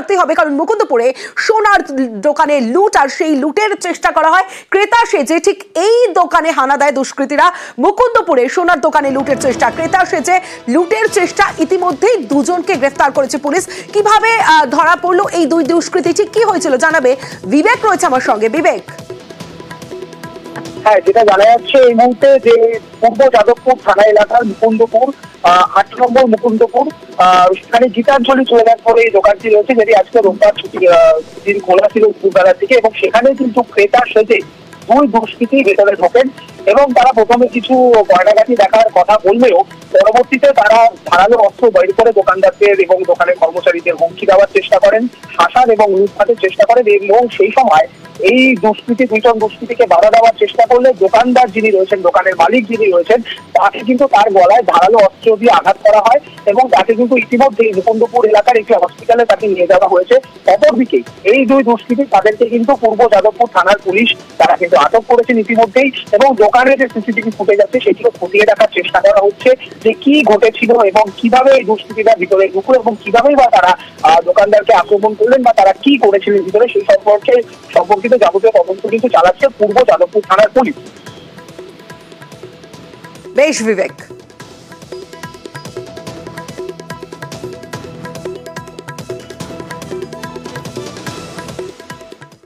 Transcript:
জানাতেই হবে, কারণ মুকুন্দপুরে সোনার দোকানে লুট, আর সেই লুটের চেষ্টা করা হয় ক্রেতা সেজে। ঠিক এই দোকানে হানা দেয় দুষ্কৃতীরা। মুকুন্দপুরে সোনার দোকানে লুটের চেষ্টা, ক্রেতা সেজে লুটের চেষ্টা। ইতিমধ্যেই দুজনকে গ্রেফতার করেছে পুলিশ। কিভাবে ধরা পড়লো এই দুই দুষ্কৃতী, ঠিক কি হয়েছিল জানাবে বিবেক, রয়েছে আমার সঙ্গে। বিবেক, হ্যাঁ, যেটা জানা যাচ্ছে এই মুহূর্তে যে পূর্ব যাদবপুর থানা এলাকার মুকুন্দপুর ৮ নম্বর মুকুন্দপুর, সেখানে গীতাঞ্জলি জুয়েলার্স পরে এই দোকানটি রয়েছে, যেটি আজকে রোববার দিন খোলা ছিল দুপুরবেলার দিকে। এবং সেখানে কিন্তু ক্রেতা সেজে দুই দুষ্কৃতী ভেতরে ঢোকেন এবং তারা প্রথমে কিছু গয়নাগাটি দেখার কথা বললেও পরবর্তীতে তারা ধারালো অস্ত্র বের করে দোকানদারদের এবং দোকানের কর্মচারীদের হুমকি দেওয়ার চেষ্টা করেন, শাসান এবং লুটপাটের চেষ্টা করেন। এবং সেই সময় এই দুজন দুষ্কৃতীকে বাধা দেওয়ার চেষ্টা করলে দোকানদার যিনি রয়েছেন, দোকানের মালিক যিনি রয়েছেন, তাকে কিন্তু তার গলায় ধারালো অস্ত্র দিয়ে আঘাত করা হয় এবং তাকে কিন্তু ইতিমধ্যেই মুকুন্দপুর এলাকার একটি হসপিটালে তাকে নিয়ে যাওয়া হয়েছে। অপরদিকে এই দুই দুষ্কৃতী তাদেরকে কিন্তু পূর্ব যাদবপুর থানার পুলিশ তারা কিন্তু আটক করেছেন ইতিমধ্যেই। এবং দোকানে যে সিসিটিভি ফুটেজ আছে সেটিও খতিয়ে দেখার চেষ্টা করা হচ্ছে যে কি ঘটেছিল এবং কিভাবে এই দুষ্কৃতীরা ভিতরে ঢুকলো এবং কিভাবেই বা তারা দোকানদারকে আক্রমণ করলেন বা তারা কি করেছিলেন ভিতরে, সেই সম্পর্কিত যাবতীয় তদন্ত কিন্তু চালাচ্ছে পূর্ব যাদবপুর থানার পুলিশ। বেশ বিবেক।